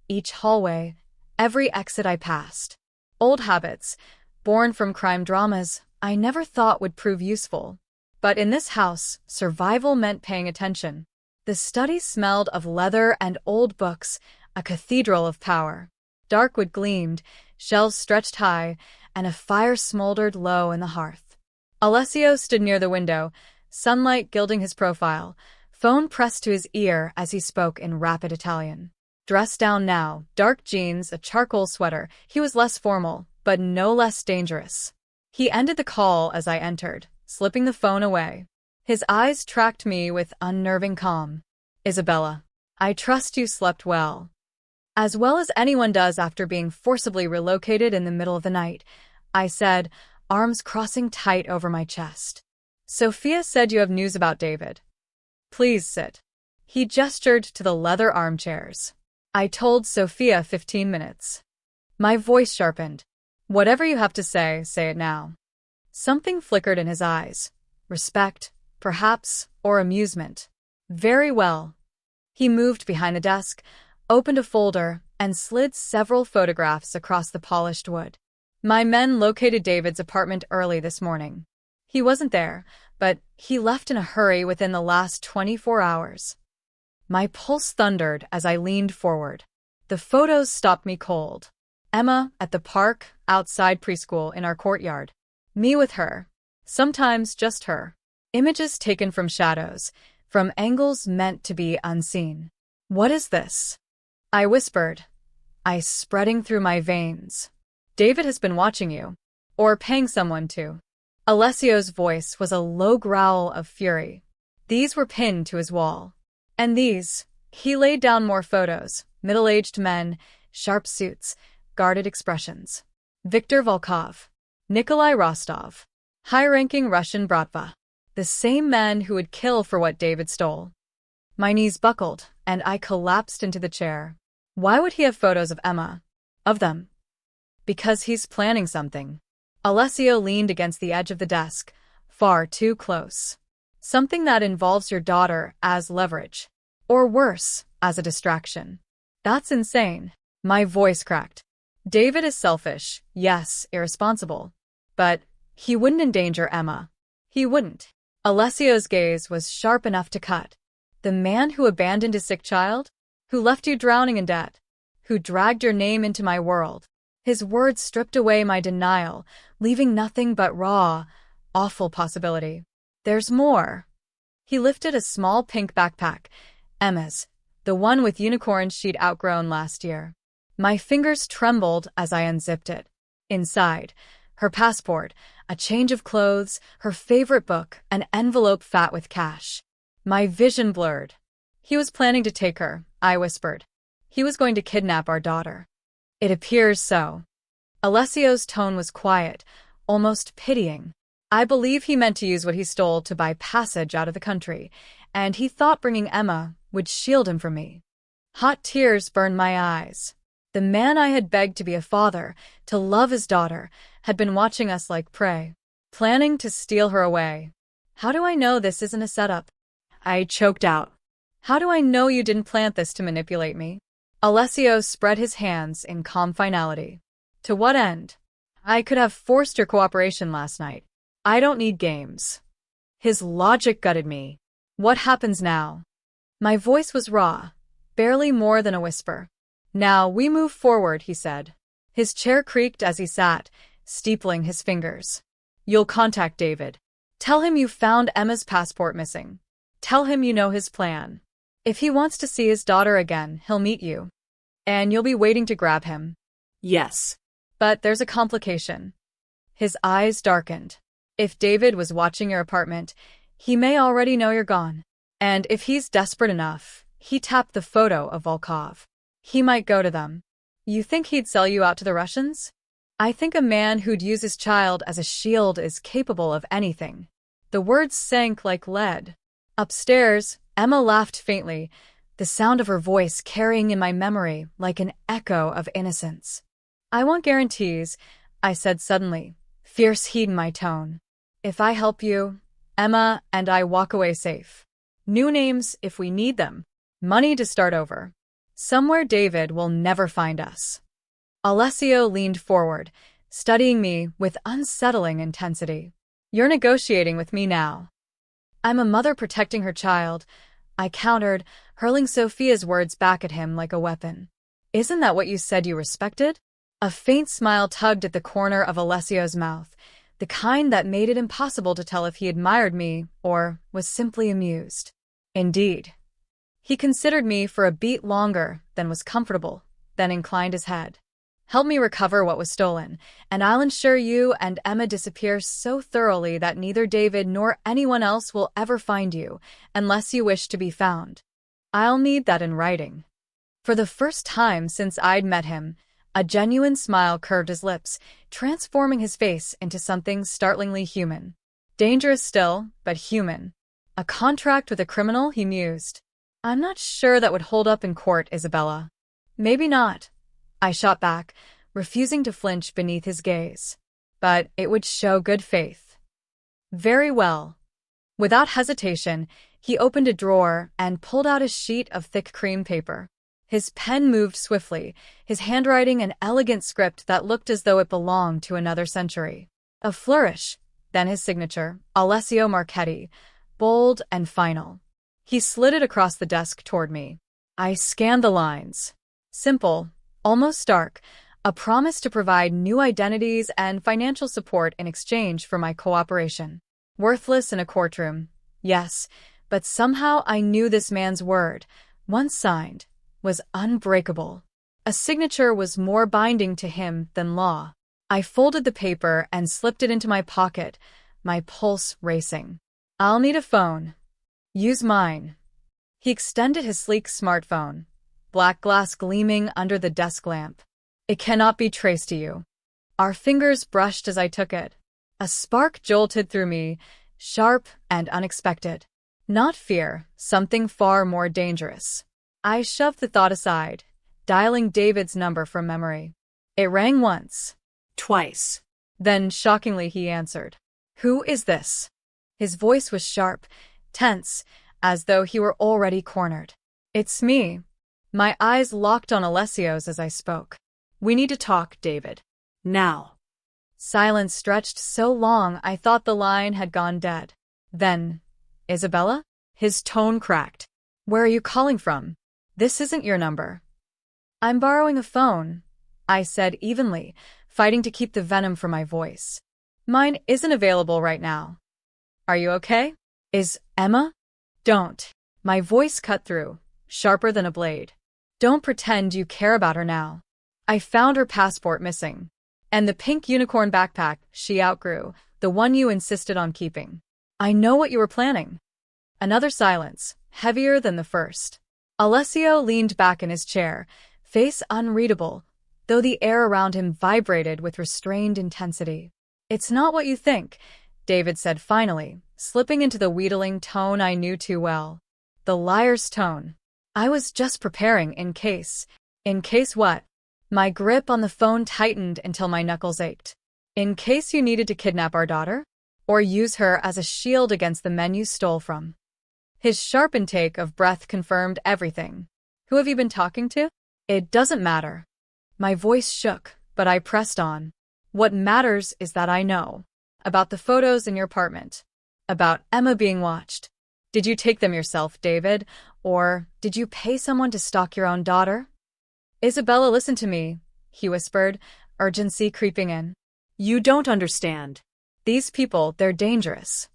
each hallway, every exit I passed. Old habits, born from crime dramas, I never thought would prove useful. But in this house, survival meant paying attention. The study smelled of leather and old books, a cathedral of power. Dark wood gleamed, shelves stretched high, and a fire smoldered low in the hearth. Alessio stood near the window, sunlight gilding his profile, phone pressed to his ear as he spoke in rapid Italian. Dressed down now, dark jeans, a charcoal sweater, he was less formal, but no less dangerous. He ended the call as I entered, slipping the phone away. His eyes tracked me with unnerving calm. Isabella, I trust you slept well. As well as anyone does after being forcibly relocated in the middle of the night, I said, arms crossing tight over my chest. Sophia said you have news about David. Please sit. He gestured to the leather armchairs. I told Sophia 15 minutes. My voice sharpened. Whatever you have to say it now. Something flickered in his eyes. Respect, perhaps, or amusement. Very well. He moved behind the desk, opened a folder, and slid several photographs across the polished wood. My men located David's apartment early this morning. He wasn't there, but he left in a hurry within the last 24 hours. My pulse thundered as I leaned forward. The photos stopped me cold. Emma at the park, outside preschool in our courtyard. Me with her. Sometimes just her. Images taken from shadows, from angles meant to be unseen. What is this? I whispered, ice spreading through my veins. David has been watching you. Or paying someone to. Alessio's voice was a low growl of fury. These were pinned to his wall. And these. He laid down more photos, middle-aged men, sharp suits, guarded expressions. Viktor Volkov. Nikolai Rostov. High-ranking Russian bratva. The same men who would kill for what David stole. My knees buckled, and I collapsed into the chair. Why would he have photos of Emma? Of them? Because he's planning something. Alessio leaned against the edge of the desk, far too close. Something that involves your daughter as leverage. Or worse, as a distraction. That's insane. My voice cracked. David is selfish, yes, irresponsible. But he wouldn't endanger Emma. He wouldn't. Alessio's gaze was sharp enough to cut. The man who abandoned his sick child? Who left you drowning in debt? Who dragged your name into my world? His words stripped away my denial, leaving nothing but raw, awful possibility. There's more. He lifted a small pink backpack, Emma's, the one with unicorns she'd outgrown last year. My fingers trembled as I unzipped it. Inside, her passport, a change of clothes, her favorite book, an envelope fat with cash. My vision blurred. He was planning to take her, I whispered. He was going to kidnap our daughter. It appears so. Alessio's tone was quiet, almost pitying. I believe he meant to use what he stole to buy passage out of the country, and he thought bringing Emma would shield him from me. Hot tears burned my eyes. The man I had begged to be a father, to love his daughter, had been watching us like prey, planning to steal her away. How do I know this isn't a setup? I choked out. How do I know you didn't plant this to manipulate me? Alessio spread his hands in calm finality. To what end? I could have forced your cooperation last night. I don't need games. His logic gutted me. What happens now? My voice was raw, barely more than a whisper. Now we move forward, he said. His chair creaked as he sat, steepling his fingers. You'll contact David. Tell him you found Emma's passport missing. Tell him you know his plan. If he wants to see his daughter again, he'll meet you. And you'll be waiting to grab him. Yes. But there's a complication. His eyes darkened. If David was watching your apartment, he may already know you're gone. And if he's desperate enough, he tapped the photo of Volkov. He might go to them. You think he'd sell you out to the Russians? I think a man who'd use his child as a shield is capable of anything. The words sank like lead. Upstairs, Emma laughed faintly, the sound of her voice carrying in my memory like an echo of innocence. I want guarantees, I said suddenly, fierce heat in my tone. If I help you, Emma and I walk away safe. New names if we need them. Money to start over. Somewhere David will never find us. Alessio leaned forward, studying me with unsettling intensity. You're negotiating with me now. I'm a mother protecting her child, I countered, hurling Sophia's words back at him like a weapon. Isn't that what you said you respected? A faint smile tugged at the corner of Alessio's mouth, the kind that made it impossible to tell if he admired me or was simply amused. Indeed. He considered me for a beat longer than was comfortable, then inclined his head. Help me recover what was stolen, and I'll ensure you and Emma disappear so thoroughly that neither David nor anyone else will ever find you, unless you wish to be found. I'll need that in writing. For the first time since I'd met him, a genuine smile curved his lips, transforming his face into something startlingly human. Dangerous still, but human. A contract with a criminal, he mused. I'm not sure that would hold up in court, Isabella. Maybe not. I shot back, refusing to flinch beneath his gaze. But it would show good faith. Very well. Without hesitation, he opened a drawer and pulled out a sheet of thick cream paper. His pen moved swiftly, his handwriting an elegant script that looked as though it belonged to another century. A flourish, then his signature, Alessio Marchetti, bold and final. He slid it across the desk toward me. I scanned the lines. Simple, almost stark, a promise to provide new identities and financial support in exchange for my cooperation. Worthless in a courtroom, yes, but somehow I knew this man's word, once signed, was unbreakable. A signature was more binding to him than law. I folded the paper and slipped it into my pocket, my pulse racing. I'll need a phone. Use mine. He extended his sleek smartphone, black glass gleaming under the desk lamp. It cannot be traced to you. Our fingers brushed as I took it. A spark jolted through me, sharp and unexpected. Not fear, something far more dangerous. I shoved the thought aside, dialing David's number from memory. It rang once. Twice. Then, shockingly, he answered. Who is this? His voice was sharp, tense, as though he were already cornered. It's me. My eyes locked on Alessio's as I spoke. We need to talk, David. Now. Silence stretched so long I thought the line had gone dead. Then, Isabella? His tone cracked. Where are you calling from? This isn't your number. I'm borrowing a phone, I said evenly, fighting to keep the venom from my voice. Mine isn't available right now. Are you okay? Is Emma? Don't. My voice cut through, sharper than a blade. Don't pretend you care about her now. I found her passport missing. And the pink unicorn backpack she outgrew, the one you insisted on keeping. I know what you were planning. Another silence, heavier than the first. Alessio leaned back in his chair, face unreadable, though the air around him vibrated with restrained intensity. It's not what you think, David said finally, slipping into the wheedling tone I knew too well. The liar's tone. I was just preparing in case. In case what? My grip on the phone tightened until my knuckles ached. In case you needed to kidnap our daughter? Or use her as a shield against the men you stole from. His sharp intake of breath confirmed everything. Who have you been talking to? It doesn't matter. My voice shook, but I pressed on. What matters is that I know. About the photos in your apartment. About Emma being watched. Did you take them yourself, David? Or did you pay someone to stalk your own daughter? Isabella, listen to me, he whispered, urgency creeping in. You don't understand. These people, they're dangerous.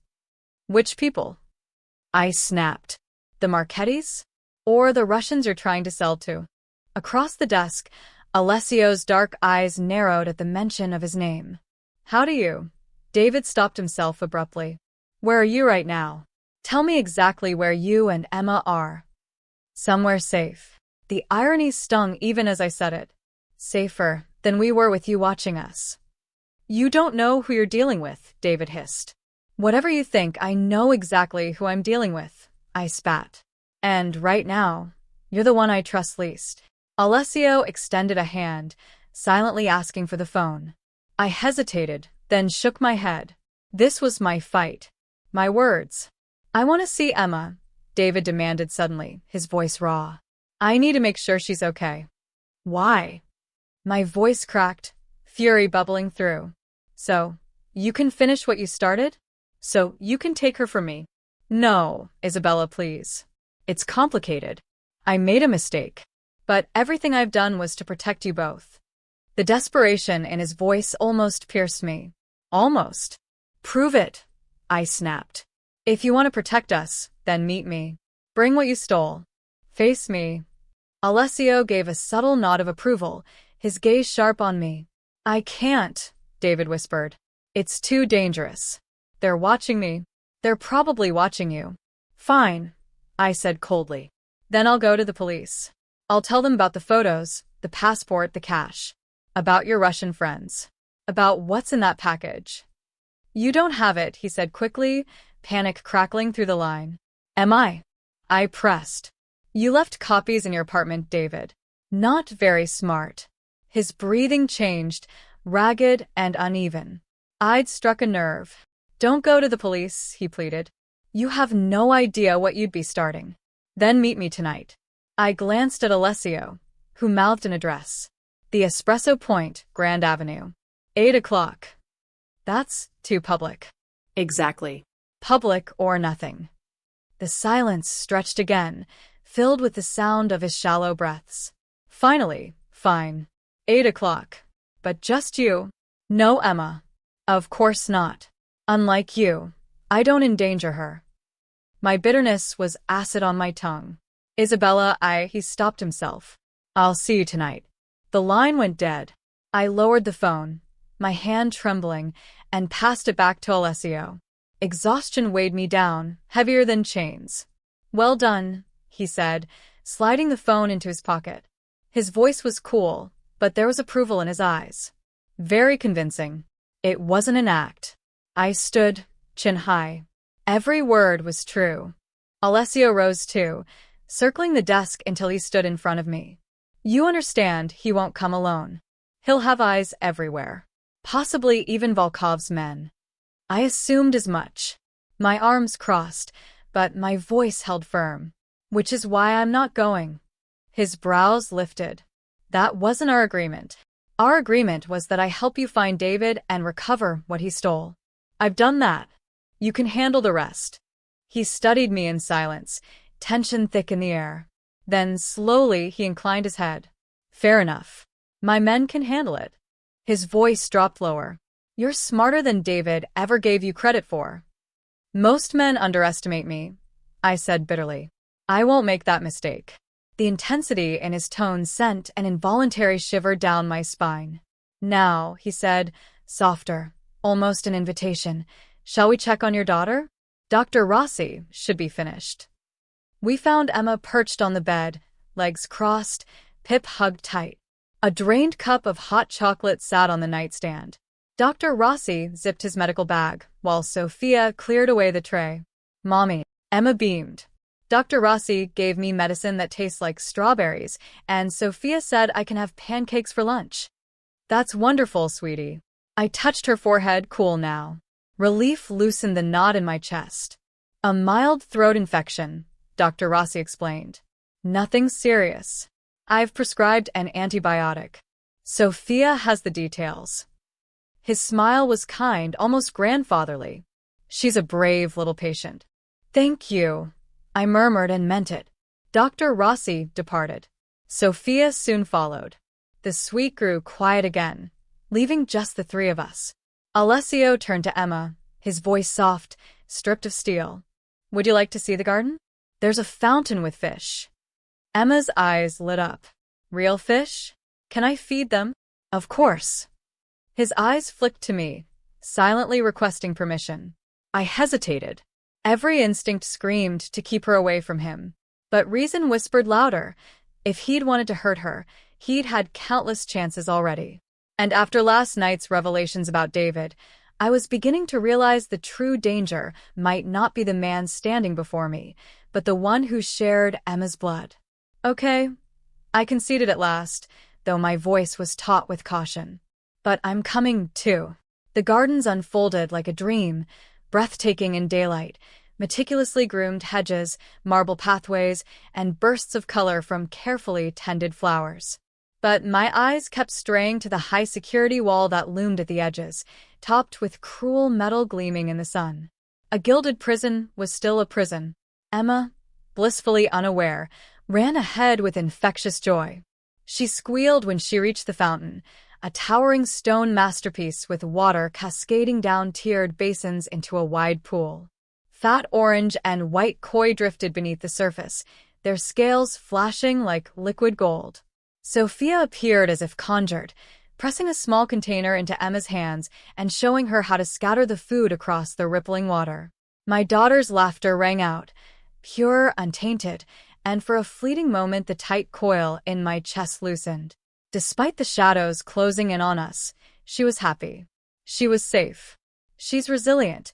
Which people? I snapped. The Marchettis? Or the Russians you're trying to sell to? Across the desk, Alessio's dark eyes narrowed at the mention of his name. How do you? David stopped himself abruptly. Where are you right now? Tell me exactly where you and Emma are. Somewhere safe. The irony stung even as I said it. Safer than we were with you watching us. You don't know who you're dealing with, David hissed. Whatever you think, I know exactly who I'm dealing with, I spat. And right now, you're the one I trust least. Alessio extended a hand, silently asking for the phone. I hesitated, then shook my head. This was my fight. My words. I want to see Emma, David demanded suddenly, his voice raw. I need to make sure she's okay. Why? My voice cracked, fury bubbling through. So, you can finish what you started? So, you can take her from me? No, Isabella, please. It's complicated. I made a mistake. But everything I've done was to protect you both. The desperation in his voice almost pierced me. Almost. Prove it, I snapped. If you want to protect us, then meet me. Bring what you stole. Face me. Alessio gave a subtle nod of approval, his gaze sharp on me. I can't, David whispered. It's too dangerous. They're watching me. They're probably watching you. Fine, I said coldly. Then I'll go to the police. I'll tell them about the photos, the passport, the cash. About your Russian friends. About what's in that package. You don't have it, he said quickly, panic crackling through the line. Am I? I pressed. You left copies in your apartment, David. Not very smart. His breathing changed, ragged and uneven. I'd struck a nerve. Don't go to the police, he pleaded. You have no idea what you'd be starting. Then meet me tonight. I glanced at Alessio, who mouthed an address. The Espresso Point, Grand Avenue. 8 o'clock. That's too public. Exactly. Public or nothing. The silence stretched again, filled with the sound of his shallow breaths. Finally, fine. 8 o'clock. But just you. No Emma. Of course not. Unlike you, I don't endanger her. My bitterness was acid on my tongue. Isabella, he stopped himself. I'll see you tonight. The line went dead. I lowered the phone, my hand trembling, and passed it back to Alessio. Exhaustion weighed me down, heavier than chains. Well done, he said, sliding the phone into his pocket. His voice was cool, but there was approval in his eyes. Very convincing. It wasn't an act. I stood, chin high. Every word was true. Alessio rose too, circling the desk until he stood in front of me. You understand he won't come alone. He'll have eyes everywhere. Possibly even Volkov's men. I assumed as much. My arms crossed, but my voice held firm. Which is why I'm not going. His brows lifted. That wasn't our agreement. Our agreement was that I help you find David and recover what he stole. I've done that. You can handle the rest. He studied me in silence, tension thick in the air. Then, slowly, he inclined his head. Fair enough. My men can handle it. His voice dropped lower. You're smarter than David ever gave you credit for. Most men underestimate me, I said bitterly. I won't make that mistake. The intensity in his tone sent an involuntary shiver down my spine. Now, he said, softer, almost an invitation, shall we check on your daughter? Dr. Rossi should be finished. We found Emma perched on the bed, legs crossed, Pip hugged tight. A drained cup of hot chocolate sat on the nightstand. Dr. Rossi zipped his medical bag, while Sophia cleared away the tray. Mommy, Emma beamed. Dr. Rossi gave me medicine that tastes like strawberries, and Sophia said I can have pancakes for lunch. That's wonderful, sweetie. I touched her forehead, cool now. Relief loosened the knot in my chest. A mild throat infection, Dr. Rossi explained. Nothing serious. I've prescribed an antibiotic. Sophia has the details. His smile was kind, almost grandfatherly. She's a brave little patient. Thank you, I murmured and meant it. Dr. Rossi departed. Sophia soon followed. The suite grew quiet again, leaving just the three of us. Alessio turned to Emma, his voice soft, stripped of steel. Would you like to see the garden? There's a fountain with fish. Emma's eyes lit up. Real fish? Can I feed them? Of course. His eyes flicked to me, silently requesting permission. I hesitated. Every instinct screamed to keep her away from him. But reason whispered louder. If he'd wanted to hurt her, he'd had countless chances already. And after last night's revelations about David, I was beginning to realize the true danger might not be the man standing before me, but the one who shared Emma's blood. Okay, I conceded at last, though my voice was taut with caution. But I'm coming, too. The gardens unfolded like a dream, breathtaking in daylight, meticulously groomed hedges, marble pathways, and bursts of color from carefully tended flowers. But my eyes kept straying to the high security wall that loomed at the edges, topped with cruel metal gleaming in the sun. A gilded prison was still a prison. Emma, blissfully unaware, ran ahead with infectious joy. She squealed when she reached the fountain, a towering stone masterpiece with water cascading down tiered basins into a wide pool. Fat orange and white koi drifted beneath the surface, their scales flashing like liquid gold. Sophia appeared as if conjured, pressing a small container into Emma's hands and showing her how to scatter the food across the rippling water. My daughter's laughter rang out, pure, untainted, and for a fleeting moment the tight coil in my chest loosened. Despite the shadows closing in on us, she was happy. She was safe. She's resilient,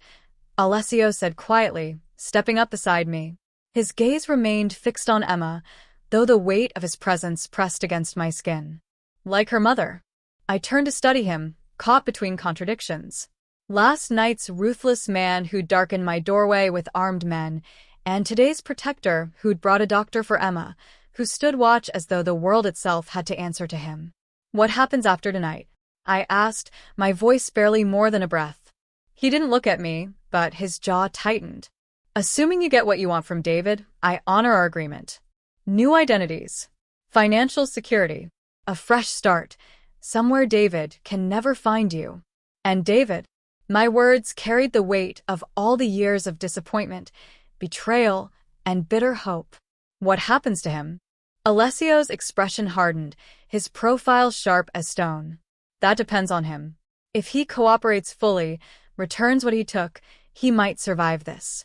Alessio said quietly, stepping up beside me. His gaze remained fixed on Emma, though the weight of his presence pressed against my skin. Like her mother. I turned to study him, caught between contradictions. Last night's ruthless man who'd darkened my doorway with armed men, and today's protector who'd brought a doctor for Emma, who stood watch as though the world itself had to answer to him. What happens after tonight? I asked, my voice barely more than a breath. He didn't look at me, but his jaw tightened. Assuming you get what you want from David, I honor our agreement. New identities. Financial security. A fresh start. Somewhere David can never find you. And David. My words carried the weight of all the years of disappointment, betrayal, and bitter hope. What happens to him? Alessio's expression hardened, his profile sharp as stone. That depends on him. If he cooperates fully, returns what he took, he might survive this.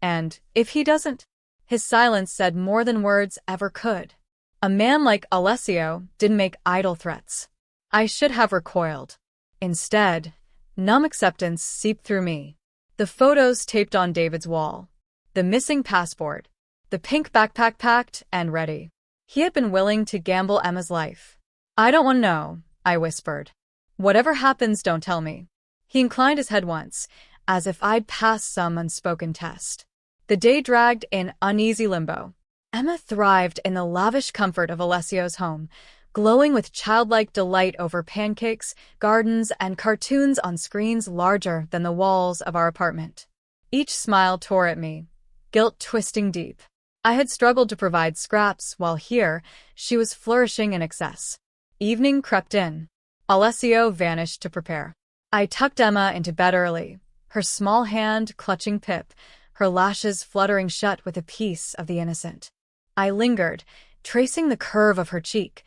And if he doesn't? His silence said more than words ever could. A man like Alessio didn't make idle threats. I should have recoiled. Instead, numb acceptance seeped through me. The photos taped on David's wall. The missing passport. The pink backpack packed and ready. He had been willing to gamble Emma's life. I don't want to know, I whispered. Whatever happens, don't tell me. He inclined his head once, as if I'd passed some unspoken test. The day dragged in uneasy limbo. Emma thrived in the lavish comfort of Alessio's home, glowing with childlike delight over pancakes, gardens, and cartoons on screens larger than the walls of our apartment. Each smile tore at me, guilt twisting deep. I had struggled to provide scraps, while here, she was flourishing in excess. Evening crept in. Alessio vanished to prepare. I tucked Emma into bed early, her small hand clutching Pip, her lashes fluttering shut with a piece of the innocent. I lingered, tracing the curve of her cheek,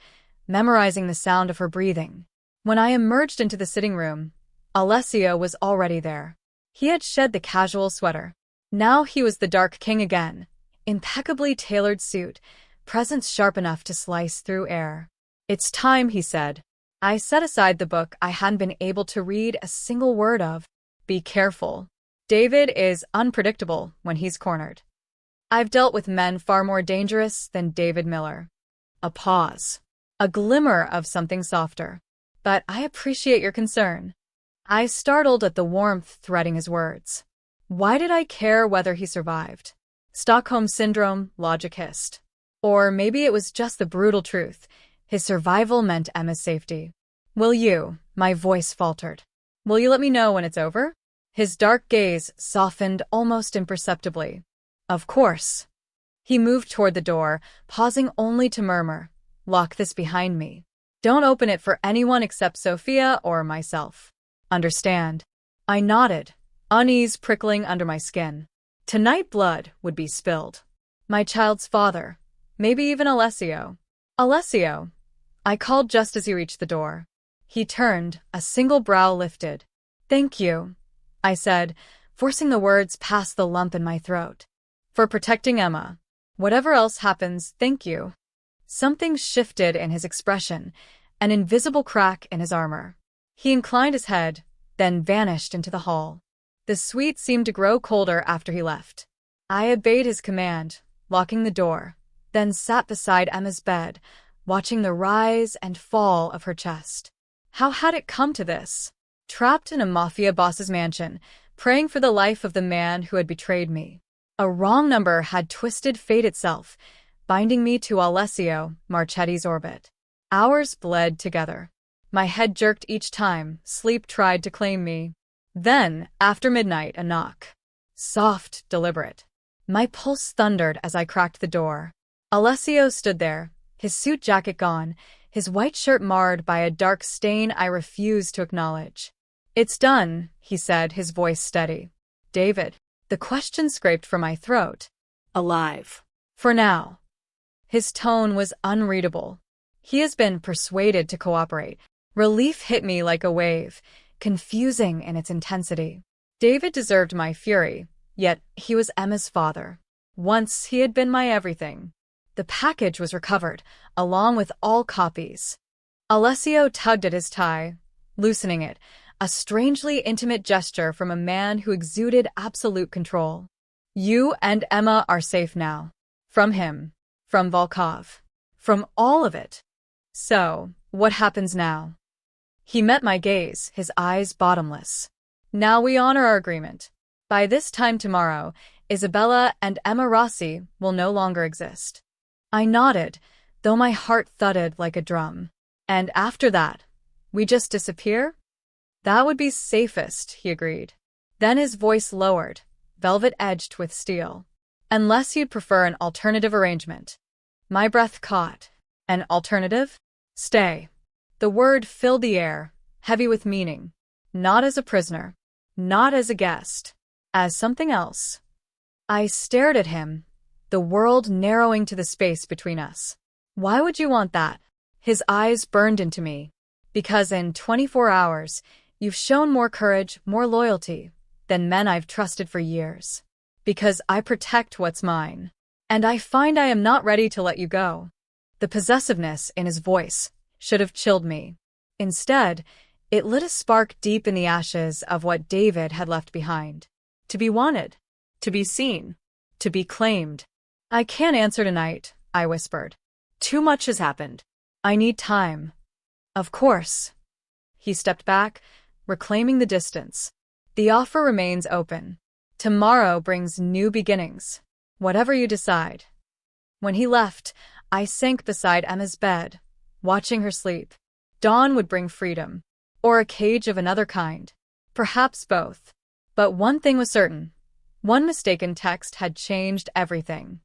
memorizing the sound of her breathing. When I emerged into the sitting room, Alessio was already there. He had shed the casual sweater. Now he was the Dark King again, impeccably tailored suit, presence sharp enough to slice through air. It's time, he said. I set aside the book I hadn't been able to read a single word of. Be careful. David is unpredictable when he's cornered. I've dealt with men far more dangerous than David Miller. A pause. A glimmer of something softer. But I appreciate your concern. I startled at the warmth threading his words. Why did I care whether he survived? Stockholm Syndrome, logic hissed. Or maybe it was just the brutal truth. His survival meant Emma's safety. Will you? My voice faltered. Will you let me know when it's over? His dark gaze softened almost imperceptibly. Of course. He moved toward the door, pausing only to murmur, lock this behind me. Don't open it for anyone except Sophia or myself. Understand? I nodded, unease prickling under my skin. Tonight blood would be spilled. My child's father, maybe even Alessio. Alessio. I called just as he reached the door. He turned, a single brow lifted. Thank you, I said, forcing the words past the lump in my throat. For protecting Emma. Whatever else happens, thank you. Something shifted in his expression, an invisible crack in his armor. He inclined his head, then vanished into the hall. The suite seemed to grow colder after he left. I obeyed his command, locking the door, then sat beside Emma's bed, watching the rise and fall of her chest. How had it come to this? Trapped in a Mafia boss's mansion, praying for the life of the man who had betrayed me. A wrong number had twisted fate itself, binding me to Alessio Marchetti's orbit. Hours bled together. My head jerked each time sleep tried to claim me. Then, after midnight, a knock. Soft, deliberate. My pulse thundered as I cracked the door. Alessio stood there, his suit jacket gone, his white shirt marred by a dark stain I refused to acknowledge. It's done, he said, his voice steady. David. The question scraped from my throat. Alive. For now. His tone was unreadable. He has been persuaded to cooperate. Relief hit me like a wave, confusing in its intensity. David deserved my fury, yet he was Emma's father. Once he had been my everything. The package was recovered, along with all copies. Alessio tugged at his tie, loosening it, a strangely intimate gesture from a man who exuded absolute control. You and Emma are safe now. From him. From Volkov. From all of it. So, what happens now? He met my gaze, his eyes bottomless. Now we honor our agreement. By this time tomorrow, Isabella and Emma Rossi will no longer exist. I nodded, though my heart thudded like a drum. And after that, we just disappear? That would be safest, he agreed. Then his voice lowered, velvet-edged with steel. Unless you'd prefer an alternative arrangement. My breath caught. An alternative? Stay. The word filled the air, heavy with meaning. Not as a prisoner. Not as a guest. As something else. I stared at him, the world narrowing to the space between us. Why would you want that? His eyes burned into me. Because in 24 hours, you've shown more courage, more loyalty than men I've trusted for years. Because I protect what's mine. And I find I am not ready to let you go. The possessiveness in his voice should have chilled me. Instead, it lit a spark deep in the ashes of what David had left behind. To be wanted, to be seen, to be claimed. I can't answer tonight, I whispered. Too much has happened. I need time. Of course. He stepped back, reclaiming the distance. The offer remains open. Tomorrow brings new beginnings. Whatever you decide. When he left, I sank beside Emma's bed, watching her sleep. Dawn would bring freedom. Or a cage of another kind. Perhaps both. But one thing was certain. One mistaken text had changed everything.